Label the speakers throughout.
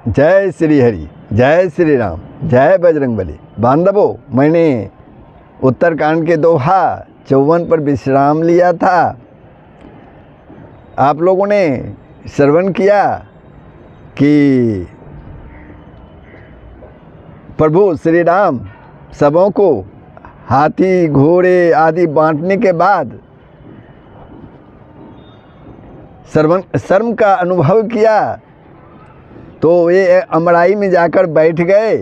Speaker 1: जय श्री हरि, जय श्री राम, जय बजरंगबली। बांधवों, मैंने उत्तरकांड के दोहा 54 पर विश्राम लिया था। आप लोगों ने श्रवण किया कि प्रभु श्री राम सबों को हाथी घोड़े आदि बांटने के बाद शर्म का अनुभव किया तो वे अमराई में जाकर बैठ गए।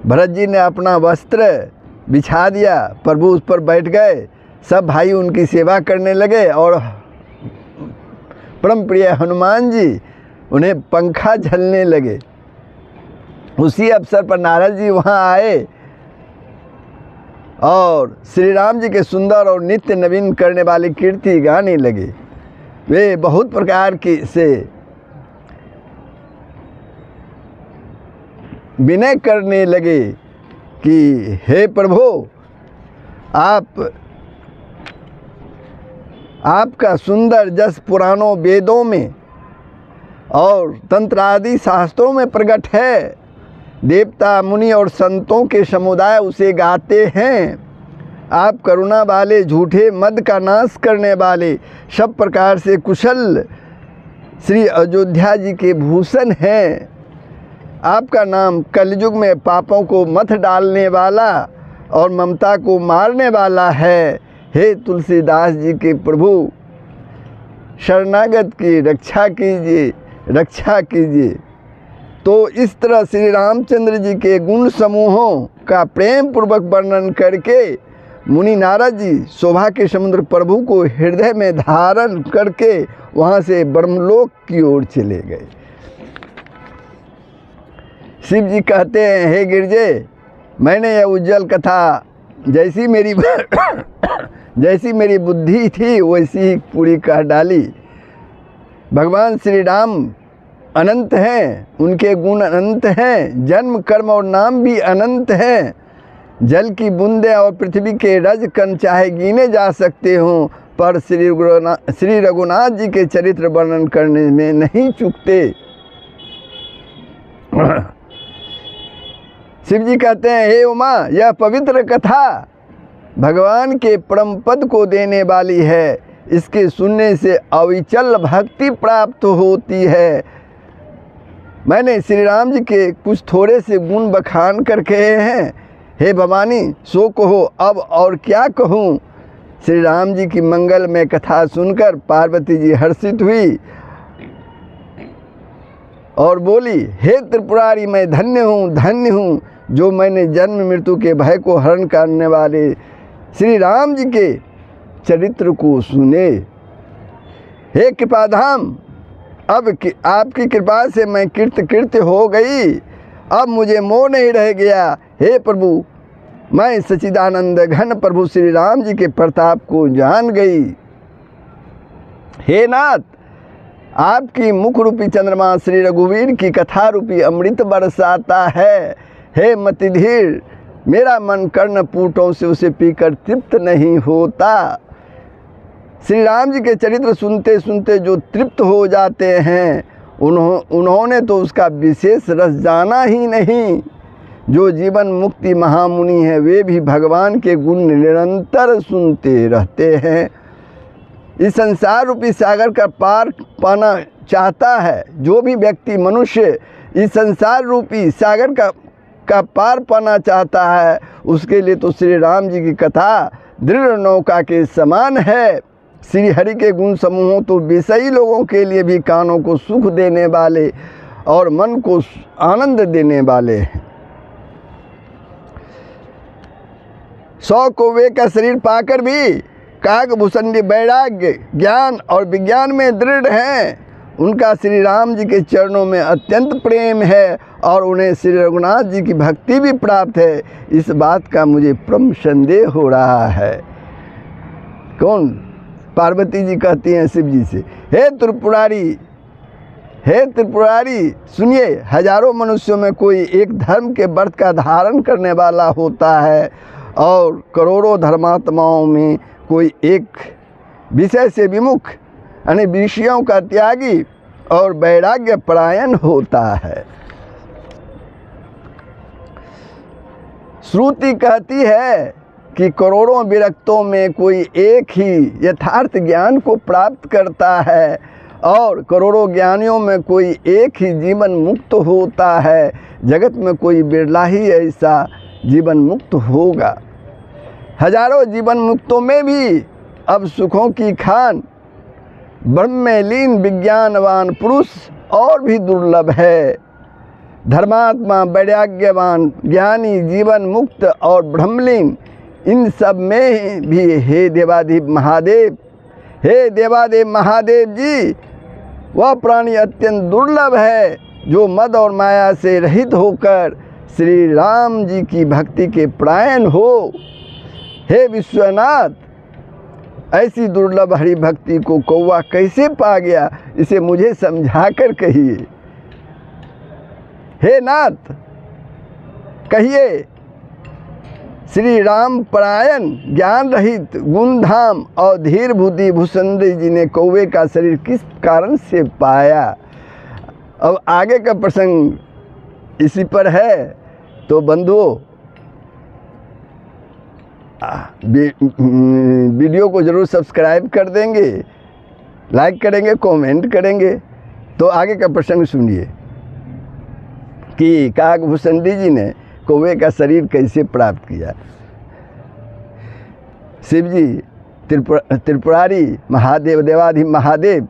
Speaker 1: भरत जी ने अपना वस्त्र बिछा दिया, प्रभु उस पर बैठ गए। सब भाई उनकी सेवा करने लगे और परम प्रिय हनुमान जी उन्हें पंखा झलने लगे। उसी अवसर पर नारद जी वहाँ आए और श्री राम जी के सुंदर और नित्य नवीन करने वाली कीर्ति गाने लगे। वे बहुत प्रकार की से विनय करने लगे कि हे प्रभु, आपका सुंदर जस पुराणों वेदों में और तंत्र आदि शास्त्रों में प्रकट है। देवता मुनि और संतों के समुदाय उसे गाते हैं। आप करुणा वाले, झूठे मद का नाश करने वाले, सब प्रकार से कुशल श्री अयोध्या जी के भूषण हैं। आपका नाम कलयुग में पापों को मथ डालने वाला और ममता को मारने वाला है। हे तुलसीदास जी के प्रभु, शरणागत की रक्षा कीजिए, रक्षा कीजिए। तो इस तरह श्री रामचंद्र जी के गुण समूहों का प्रेम पूर्वक वर्णन करके मुनि नारद जी शोभा के समुद्र प्रभु को हृदय में धारण करके वहाँ से ब्रह्मलोक की ओर चले गए। शिव जी कहते हैं, हे गिरजे, मैंने यह उज्जवल कथा जैसी मेरी बुद्धि थी वैसी ही पूरी कह डाली। भगवान श्री राम अनंत हैं, उनके गुण अनंत हैं, जन्म कर्म और नाम भी अनंत हैं। जल की बूंदें और पृथ्वी के रज कण चाहे गिने जा सकते हों, पर श्री रघुनाथ जी के चरित्र वर्णन करने में नहीं चूकते। शिव जी कहते हैं, हे उमा, यह पवित्र कथा भगवान के परम पद को देने वाली है। इसके सुनने से अविचल भक्ति प्राप्त होती है। मैंने श्री राम जी के कुछ थोड़े से गुण बखान कर कहे हैं। हे भवानी, सो कहो, अब और क्या कहूँ। श्री राम जी की मंगल में कथा सुनकर पार्वती जी हर्षित हुई और बोली, हे त्रिपुरारी, मैं धन्य हूँ, धन्य हूँ, जो मैंने जन्म मृत्यु के भय को हरण करने वाले श्री राम जी के चरित्र को सुने। हे कृपाधाम, अब आपकी कृपा से मैं कृत्य हो गई। अब मुझे मोह नहीं रह गया। हे प्रभु, मैं सच्चिदानंद घन प्रभु श्री राम जी के प्रताप को जान गई। हे नाथ, आपकी मुख रूपी चंद्रमा श्री रघुवीर की कथा रूपी अमृत बरसाता है। हे मतिधीर, मेरा मन कर्ण पूटों से उसे पीकर तृप्त नहीं होता। श्री राम जी के चरित्र सुनते सुनते जो तृप्त हो जाते हैं, उन्होंने तो उसका विशेष रस जाना ही नहीं। जो जीवन मुक्ति महामुनि हैं, वे भी भगवान के गुण निरंतर सुनते रहते हैं। इस संसार रूपी सागर का पार पाना चाहता है, जो भी व्यक्ति मनुष्य इस संसार रूपी सागर का पार पाना चाहता है, उसके लिए तो श्री राम जी की कथा दृढ़ नौका के समान है। श्री हरि के गुण समूहों तो विषयी लोगों के लिए भी कानों को सुख देने वाले और मन को आनंद देने वाले हैं। 100 कौवे का शरीर पाकर भी काकभूषणी वैराग्य, ज्ञान और विज्ञान में दृढ़ हैं। उनका श्री राम जी के चरणों में अत्यंत प्रेम है और उन्हें श्री रघुनाथ जी की भक्ति भी प्राप्त है। इस बात का मुझे परम संदेह हो रहा है। कौन? पार्वती जी कहती हैं शिव जी से, हे त्रिपुरारी, सुनिए, हजारों मनुष्यों में कोई एक धर्म के व्रत का धारण करने वाला होता है और करोड़ों धर्मात्माओं में कोई एक विषय से विमुख, यानी विषयों का त्यागी और वैराग्य परायण होता है। श्रुति कहती है कि करोड़ों विरक्तों में कोई एक ही यथार्थ ज्ञान को प्राप्त करता है और करोड़ों ज्ञानियों में कोई एक ही जीवन मुक्त होता है। जगत में कोई बिरला ही ऐसा जीवन मुक्त होगा। हजारों जीवन मुक्तों में भी अब सुखों की खान ब्रह्म में लीन विज्ञानवान पुरुष और भी दुर्लभ है। धर्मात्मा, वैराग्यवान, ज्ञानी, जीवन मुक्त और ब्रह्मलीन, इन सब में भी हे देवाधिप महादेव, हे देवादेव महादेव जी, वह प्राणी अत्यंत दुर्लभ है जो मद और माया से रहित होकर श्री राम जी की भक्ति के परायण हो। हे विश्वनाथ, ऐसी दुर्लभ हरि भक्ति को कौवा कैसे पा गया, इसे मुझे समझा कर कहिए। हे नाथ, कहिए श्री राम परायण, ज्ञान रहित, गुणधाम और धीर बुद्धि भूषुंडी जी ने कौवे का शरीर किस कारण से पाया। अब आगे का प्रसंग इसी पर है। तो बंधुओं, वीडियो को ज़रूर सब्सक्राइब कर देंगे, लाइक करेंगे, कमेंट करेंगे। तो आगे का प्रसंग सुनिए कि काग भूषुंडी जी ने कौवे का शरीर कैसे प्राप्त किया। शिव जी त्रिपुरारी महादेव, देवाधिप महादेव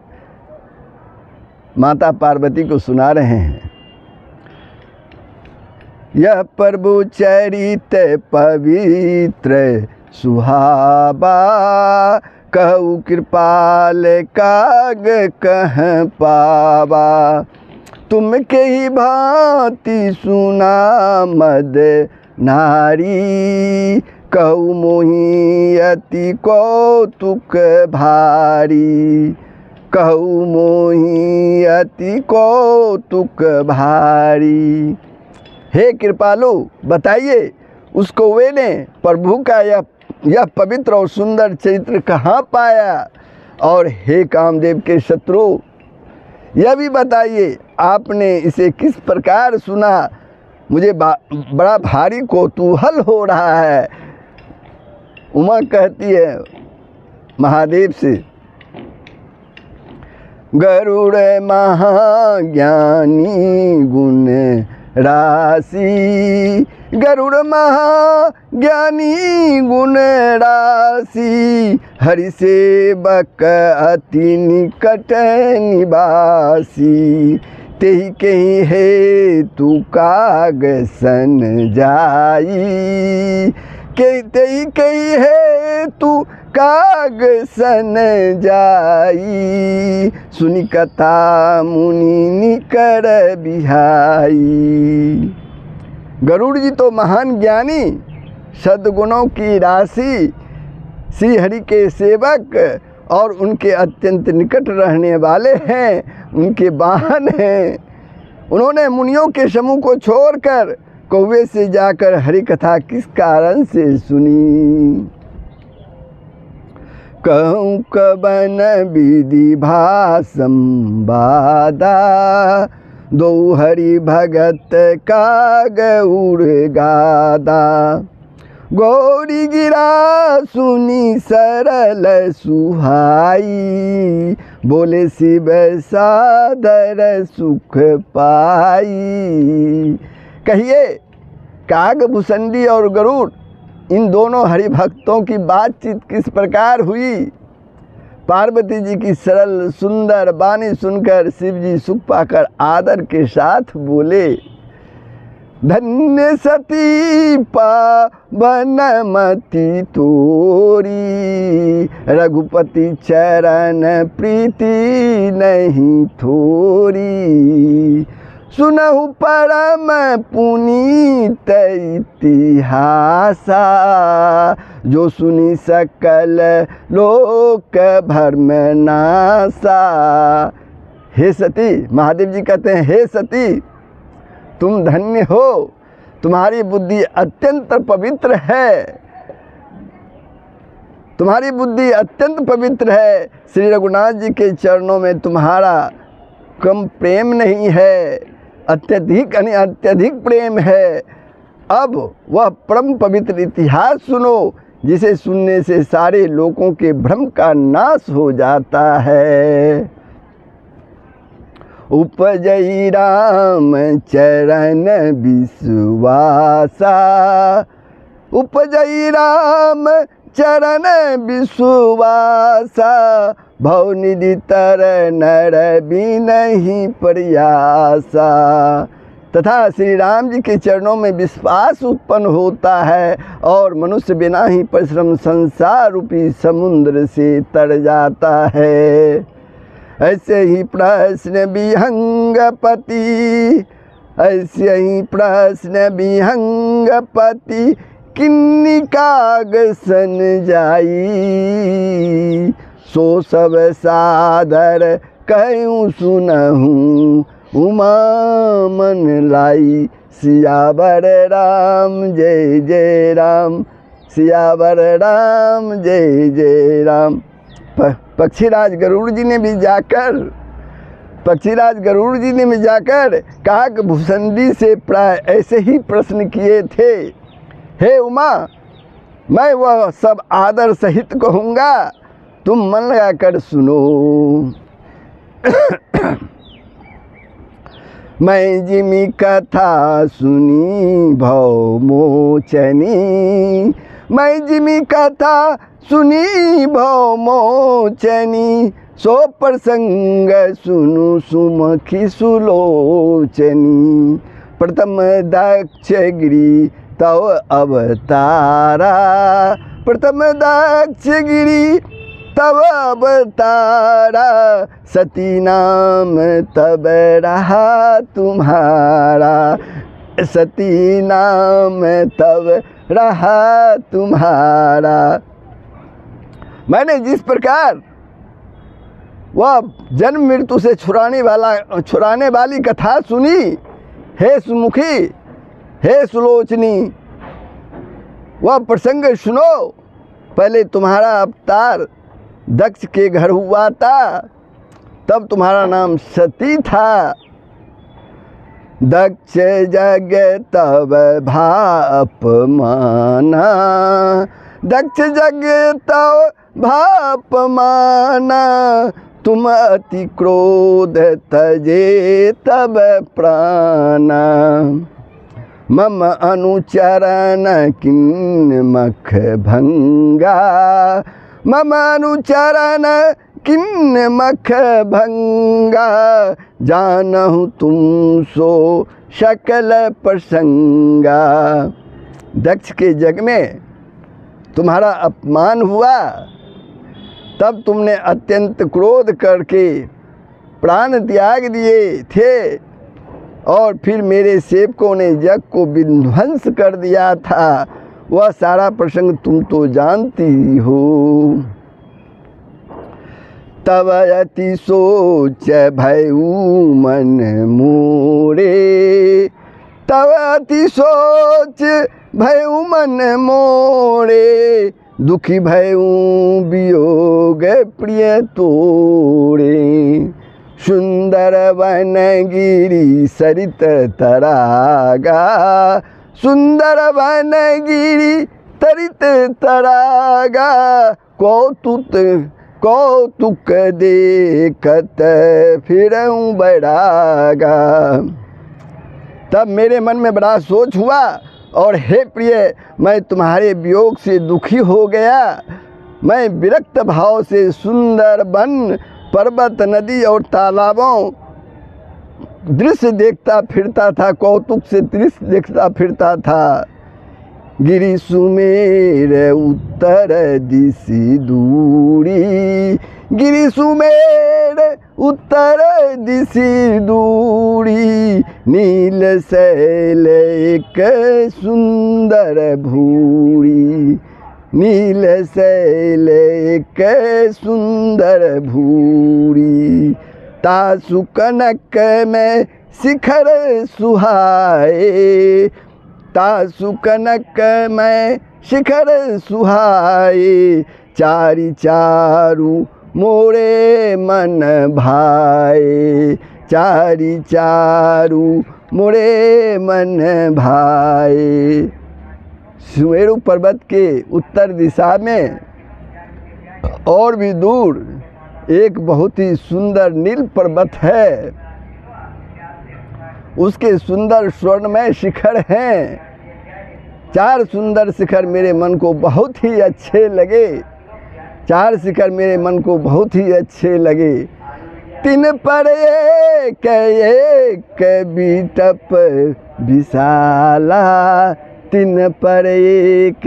Speaker 1: माता पार्वती को सुना रहे हैं। यह प्रभु चरित पवित्र सुहावा, कहु कृपाल काग कह पावा। तुम के ही भांति सुना मद नारी, कहु मोहि अति कौतुक भारी। कहु मोहि अति कौतुक भारी। हे कृपालु, बताइए उस कौवे ने प्रभु का यह पवित्र और सुंदर चरित्र कहाँ पाया। और हे कामदेव के शत्रु, यह भी बताइए आपने इसे किस प्रकार सुना। मुझे बड़ा भारी कौतूहल हो रहा है। उमा कहती है महादेव से, गरुड़ महाज्ञानी गुण राशि, गरुड़ महाज्ञानी गुण राशि, हरि सेवक अति निकट निवासी। तेहि कहि हेतु काग सन जाई, तेहि कहि हेतु काग सन जाई। सुनि कथा मुनि निकर बिहाई। गरुड़ जी तो महान ज्ञानी, सद्गुणों की राशि, श्री हरि के सेवक और उनके अत्यंत निकट रहने वाले हैं, उनके वाहन हैं। उन्होंने मुनियों के समूह को छोड़कर कौवे से जाकर हरि कथा किस कारण से सुनी। कहूँ कबन विधि भासंवादा, दो हरि भगत काग उड़ गादा। गौरी गिरा सुनी सरल सुहाई, बोले शिव सादर सुख पाई। कहिए काग भूषुंडी और गरुड़, इन दोनों हरिभक्तों की बातचीत किस प्रकार हुई। पार्वती जी की सरल सुंदर वाणी सुनकर शिव जी सुख पाकर आदर के साथ बोले, धन्य सती पावनमति तोरी, रघुपति चरण प्रीति नहीं थोरी। सुनहु परम पुनीत इतिहासा, जो सुनी सकल लोक भ्रम नासा। हे सती, महादेव जी कहते हैं, हे सती तुम धन्य हो, तुम्हारी बुद्धि अत्यंत पवित्र है, तुम्हारी बुद्धि अत्यंत पवित्र है। श्री रघुनाथ जी के चरणों में तुम्हारा कम प्रेम नहीं है, अत्यधिक प्रेम है। अब वह परम पवित्र इतिहास सुनो, जिसे सुनने से सारे लोगों के भ्रम का नाश हो जाता है। उपजई राम चरण विश्वासा, उपजई राम चरण विश्वासा, भवनिधि तर नर बिनहि प्रयासा। तथा श्री राम जी के चरणों में विश्वास उत्पन्न होता है और मनुष्य बिना ही परिश्रम संसार रूपी समुद्र से तर जाता है। ऐसे ही प्रश्न विहंगपति, ऐसे ही प्रश्न विहंगपति, किन्नी काग सन जाई, सो सब सादर कहूँ सुनहूँ, उमा मन लाई। सियावर राम जय जय राम, सियावर राम जय जय राम। पक्षीराज गरुड़ जी ने भी जाकर काक भूषणी से प्राय ऐसे ही प्रश्न किए थे। हे उमा, मैं वह सब आदर सहित कहूँगा, तुम मन लगा कर सुनो। मैं जिमी कथा सुनी भव मोचनी, मैं जिमी कथा सुनी भव मोचनी, सो प्रसंग सुनु सुमुखी सुलोचनी। प्रथम दक्ष गिरी तव अवतारा, प्रथम दक्ष गिरी तब अवतारा, सती नाम तब रहा तुम्हारा, सती नाम तब रहा तुम्हारा। मैंने जिस प्रकार वह जन्म मृत्यु से छुड़ाने वाली कथा सुनी, हे सुमुखी, हे सुलोचनी, वह प्रसंग सुनो। पहले तुम्हारा अवतार दक्ष के घर हुआ था, तब तुम्हारा नाम सती था। दक्ष जग तब भाप माना, दक्ष जग तब भाप माना, तुम अति क्रोध तजे तब प्राणा। मम अनुचरण किन्न मख भंगा, मम अनुचरण किन्न मख भंगा, जानहु तुम सो सकल प्रसंगा। दक्ष के जग में तुम्हारा अपमान हुआ, तब तुमने अत्यंत क्रोध करके प्राण त्याग दिए थे और फिर मेरे सेवकों ने जग को विध्वंस कर दिया था। वह सारा प्रसंग तुम तो जानती हो। तब अति सोच भयऊ मन मोरे, तब अति सोच भयऊ मन मोरे, दुखी भयऊ वियोग प्रिय तोरे। सुंदर वन गिरी सरित तरागा, सुंदर वन गिरी तरित तरागा, कौतुक देखत फिरऊं बैरागा। तब मेरे मन में बड़ा सोच हुआ और हे प्रिय, मैं तुम्हारे वियोग से दुखी हो गया। मैं विरक्त भाव से सुंदर वन, पर्वत, नदी और तालाबों दृश्य देखता फिरता था, कौतुक से दृश्य देखता फिरता था। गिरि सुमेर उत्तर दिशि दूरी, गिरि सुमेर उत्तर दिशि दूरी, नील शैल एक सुंदर भूरी, नील शैल एक सुंदर भूरी। तासु कनक में शिखर सुहाए, तासु कनक में शिखर सुहाए, चारि चारु मोरे मन भाए, चारी चारू मोरे मन भाए। सुमेरु पर्वत के उत्तर दिशा में और भी दूर एक बहुत ही सुंदर नील पर्वत है। उसके सुंदर स्वर्णमय शिखर हैं। 4 सुंदर शिखर मेरे मन को बहुत ही अच्छे लगे। 4 शिखर मेरे मन को बहुत ही अच्छे लगे। 3 पर एक बिटप विशाला, 3 पर एक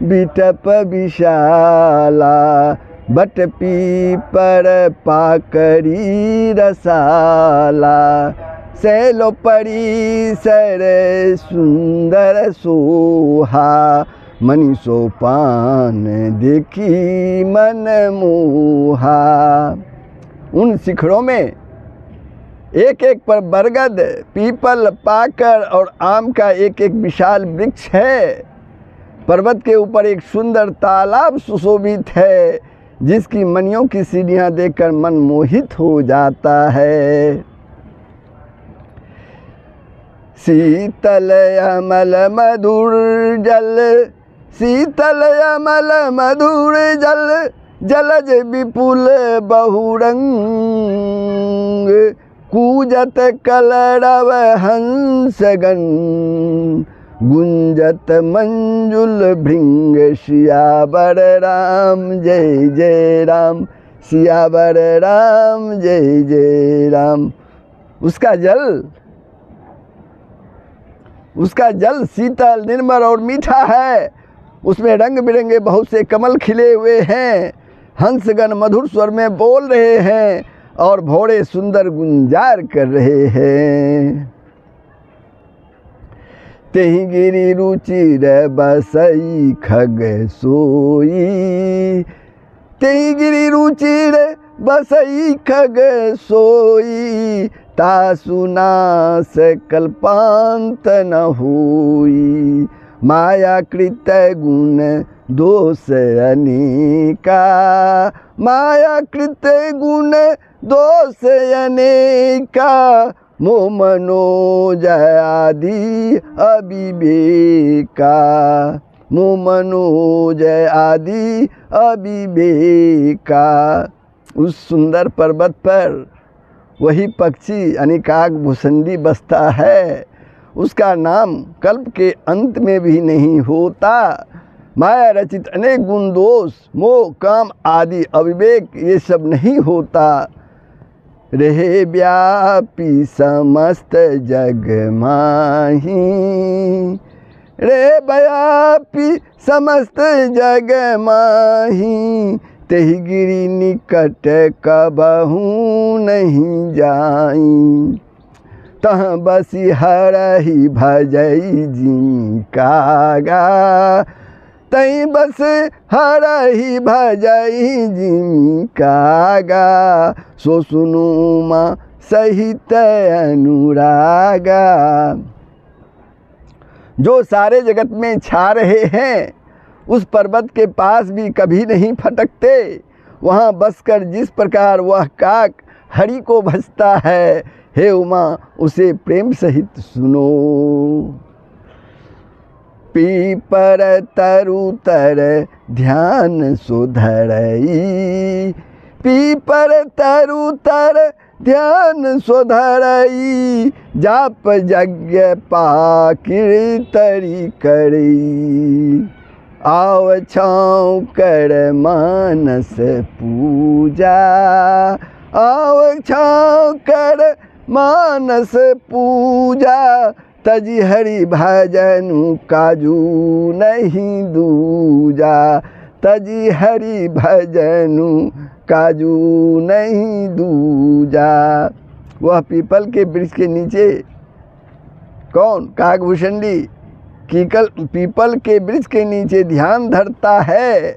Speaker 1: बिटप विशाला, बट पीपर पाकरी रसाला, सैलो परिसर सुंदर सोहा, मनी सोपान देखी मन मोहा। उन शिखरों में एक एक पर बरगद, पीपल, पाकर और आम का एक एक विशाल वृक्ष है। पर्वत के ऊपर एक सुंदर तालाब सुशोभित है, जिसकी मणियों की सीढ़ियाँ देखकर मन मोहित हो जाता है। शीतल अमल मधुर जल, शीतल अमल मधुर जल, जलज विपुल बहुरंग, कूजत कलरव हंसगण, गुंजत मंजुल भृंग, सियावर राम जय जय राम, सियावर राम जय जय राम। उसका जल शीतल, निर्मल और मीठा है। उसमें रंग बिरंगे बहुत से कमल खिले हुए हैं। हंसगण मधुर स्वर में बोल रहे हैं और भौरे सुंदर गुंजार कर रहे हैं। तेहि गिरि रुचिर बसई खग सोई, तेहि गिरि रुचिर बसई खग सोई, तासु नास कल्पांत न होई, माया कृत गुण दोष अनेका, माया कृत गुण दोष अनेका, मोह मनोज आदि अविवेका, मोह मनोज आदि अविवेका। उस सुंदर पर्वत पर वही पक्षी यानी काग भुसंडी बसता है। उसका नाम कल्प के अंत में भी नहीं होता। माया रचित अनेक गुण दोष, मोह, काम आदि अविवेक ये सब नहीं होता। रहे व्यापी समस्त जग माही, रे व्यापी समस्त जग माही, तेहि गिरि निकट कबहू नहीं जाई, तह बसी हरहि भजई जिमि कागा, तई बस हरहि भजई जिमि कागा, सो सुनु माँ सहित अनुरागा। जो सारे जगत में छा रहे हैं, उस पर्वत के पास भी कभी नहीं फटकते। वहाँ बसकर जिस प्रकार वह काक हरि को भजता है, हे उमा उसे प्रेम सहित सुनो। पीपर तरु तर ध्यान सुधरई, पीपर तरु तर ध्यान सुधरई, जाप यज्ञ पाकीर्तरी करई, आव छाँव कर मानस पूजा, आव छाँव कर मानस पूजा, तजी हरि भजनु काजू नहीं दूजा, तजी हरि भजनु काजू नहीं दूजा। वह पीपल के वृक्ष के नीचे कौन? काकभूषणी पीपल के वृक्ष के नीचे ध्यान धरता है,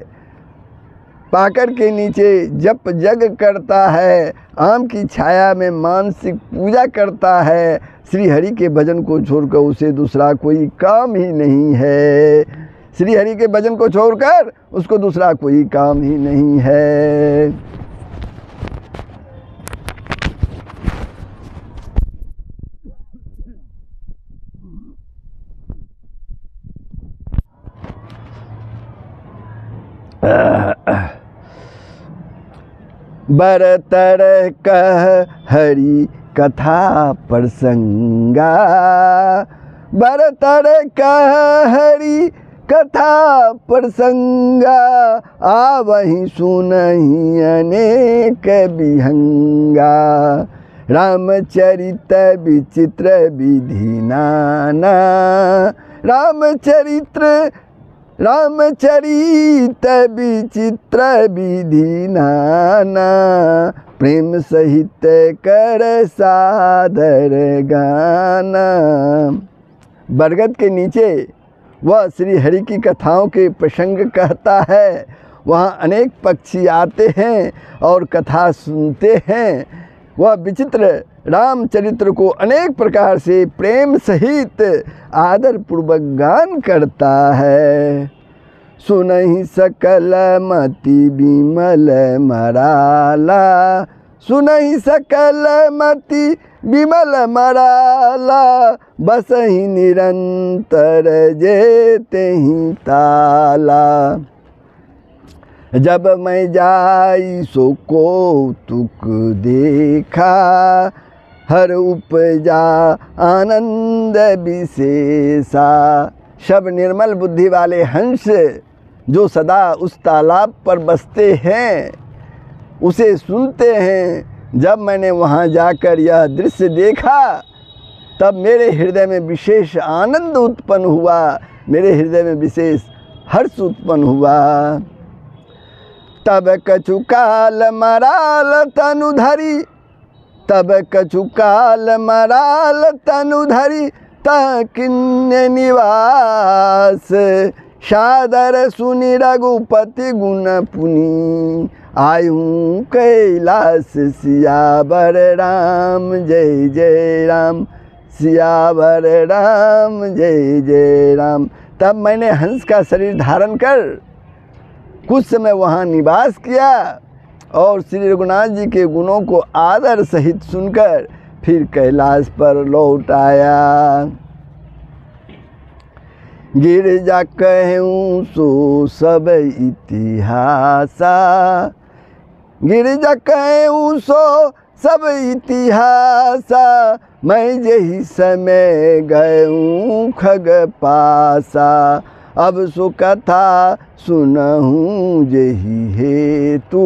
Speaker 1: पाकर के नीचे जप जग करता है, आम की छाया में मानसिक पूजा करता है। श्री हरि के भजन को छोड़कर उसे दूसरा कोई काम ही नहीं है। श्री हरि के भजन को छोड़कर उसको दूसरा कोई काम ही नहीं है। बरतर कह हरि कथा प्रसंगा, बरतर कह हरि कथा प्रसंगा, आवहि सुनहि अनेक विहंगा। रामचरित विचित्र विधि नाना, रामचरित विचित्र विधि नाना, प्रेम सहित कर सादर गाना। बरगद के नीचे वह श्री हरि की कथाओं के प्रसंग कहता है। वहाँ अनेक पक्षी आते हैं और कथा सुनते हैं। वह विचित्र रामचरित्र को अनेक प्रकार से प्रेम सहित आदर पूर्वक गान करता है। सुनहि सकल मति विमल मराला, सुनहि सकल मति विमल मराला, बसहि निरंतर जेतेहि ताला। जब मैं जाई सो कौतुक देखा, हर उपजा आनंद विशेषा। सब निर्मल बुद्धि वाले हंस जो सदा उस तालाब पर बसते हैं उसे सुनते हैं। जब मैंने वहाँ जाकर यह दृश्य देखा तब मेरे हृदय में विशेष आनंद उत्पन्न हुआ, मेरे हृदय में विशेष हर्ष उत्पन्न हुआ। तब कछु काल मराल तनु धरी, तब कछु काल मराल तनु धरी, तकिन्य निवास। सादर सुनि रघुपति गुण पुनि, आयूं कैलास सियावर राम जय जय राम, सियावर राम जय जय राम। तब मैंने हंस का शरीर धारण कर कुछ समय वहाँ निवास किया और श्री रघुनाथ जी के गुणों को आदर सहित सुनकर फिर कैलाश पर लौट आया। गिरजा कहूँ सो सब इतिहासा, गिरजा कहूँ सो सब इतिहासा। मैं जही समय गयूँ खग पासा, अब सो कथा सुनहूँ जही हेतु।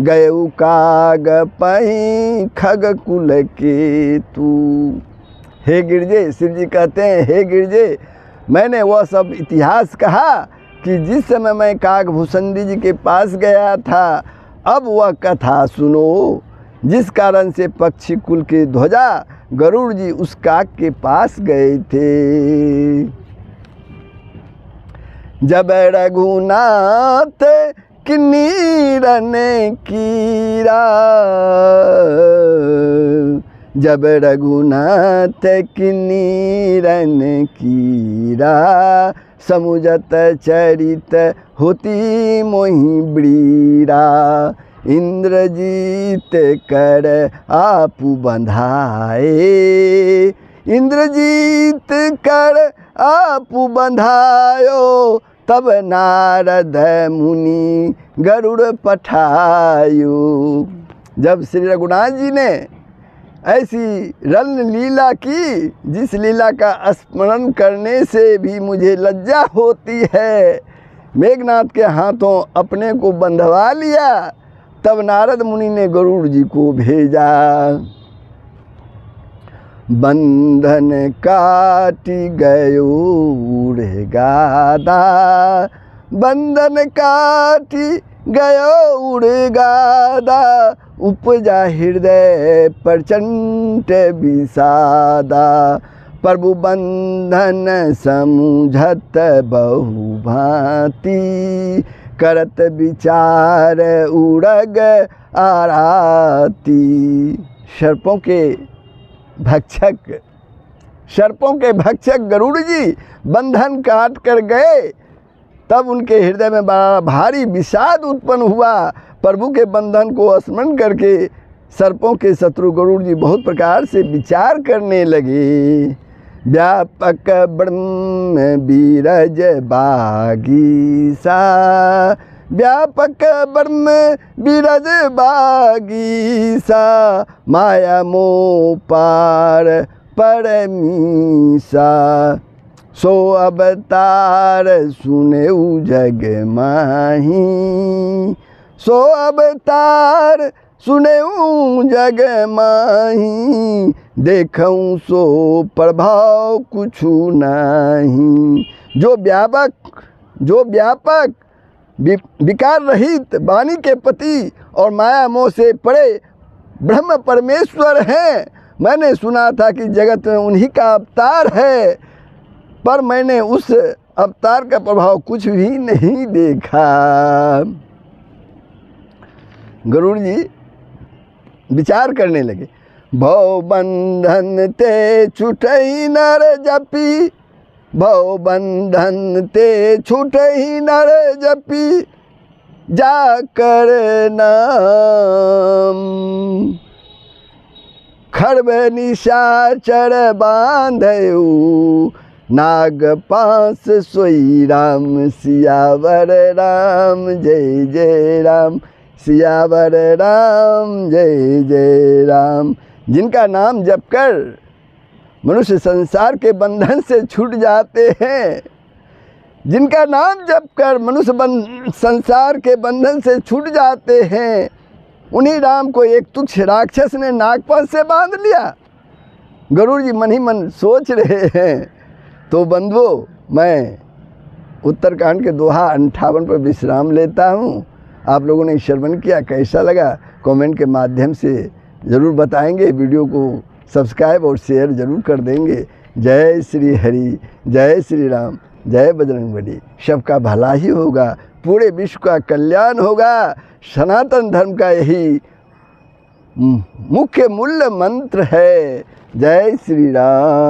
Speaker 1: गयऊ काग पही खग कुल केतु। हे गिरजे, शिव जी कहते हैं हे गिरजे, मैंने वह सब इतिहास कहा कि जिस समय मैं कागभूषणी जी के पास गया था, अब वह कथा सुनो जिस कारण से पक्षी कुल के ध्वजा गरुड़ जी उस काग के पास गए थे। जब रघुनाथ किन्नीरन कीरा, जब रघुनाथ किन्नीरन कीरा। समुझत चरित होती मोहि ब्रीरा। इंद्रजीत कर आपु बंधाए, इंद्रजीत कर आपु बंधायो। तब नारद मुनि गरुड़ पठायो। जब श्री रघुनाथ जी ने ऐसी रत्न लीला की जिस लीला का स्मरण करने से भी मुझे लज्जा होती है, मेघनाथ के हाथों अपने को बंधवा लिया, तब नारद मुनि ने गरुड़ जी को भेजा। बंधन काटी गयो उड़े गादा, बंधन काटी गयो उड़े गादा। उपजा हृदय प्रचंड विषादा। प्रभु बंधन समुझत बहु भांति। करत विचार उड़ग आराती। सर्पों के भक्षक गरुड़ जी बंधन काट कर गए, तब उनके हृदय में बड़ा भारी विषाद उत्पन्न हुआ। प्रभु के बंधन को स्मरण करके सर्पों के शत्रु गरुड़ जी बहुत प्रकार से विचार करने लगे। व्यापक ब्रह्म बीरज बागीसा, व्यापक ब्रह्म बीरज बागीसा, माया मोह पार परमीसा। सो अवतार सुनेऊ जग माही, सो अवतार सुनेऊ जग माही, देखऊँ सो प्रभाव कुछु नहीं। जो व्यापक विकार रहित वाणी के पति और माया मोह से परे ब्रह्म परमेश्वर हैं। मैंने सुना था कि जगत में उन्हीं का अवतार है, पर मैंने उस अवतार का प्रभाव कुछ भी नहीं देखा। गरुड़ जी विचार करने लगे। भव बंधन ते छूटई नर जपी, भव बंधन ते छूटई नर जपी, जाकर नाम खरब निशाचर बांधऊ, नाग पास सोई राम, सियावर राम जय जय राम, सियावर राम जय जय राम। जिनका नाम जप कर मनुष्य संसार के बंधन से छूट जाते हैं, जिनका नाम जप कर मनुष्य संसार के बंधन से छूट जाते हैं, उन्हीं राम को एक तुच्छ राक्षस ने नागपाश से बांध लिया। गरुड़ जी मन ही मन सोच रहे हैं। तो बंधुओं, मैं उत्तरकांड के दोहा 58 पर विश्राम लेता हूँ। आप लोगों ने श्रवण किया, कैसा लगा कमेंट के माध्यम से ज़रूर बताएंगे। वीडियो को सब्सक्राइब और शेयर ज़रूर कर देंगे। जय श्री हरि, जय श्री राम, जय बजरंगबली। सबका भला ही होगा, पूरे विश्व का कल्याण होगा। सनातन धर्म का यही मुख्य मूल मंत्र है। जय श्री राम।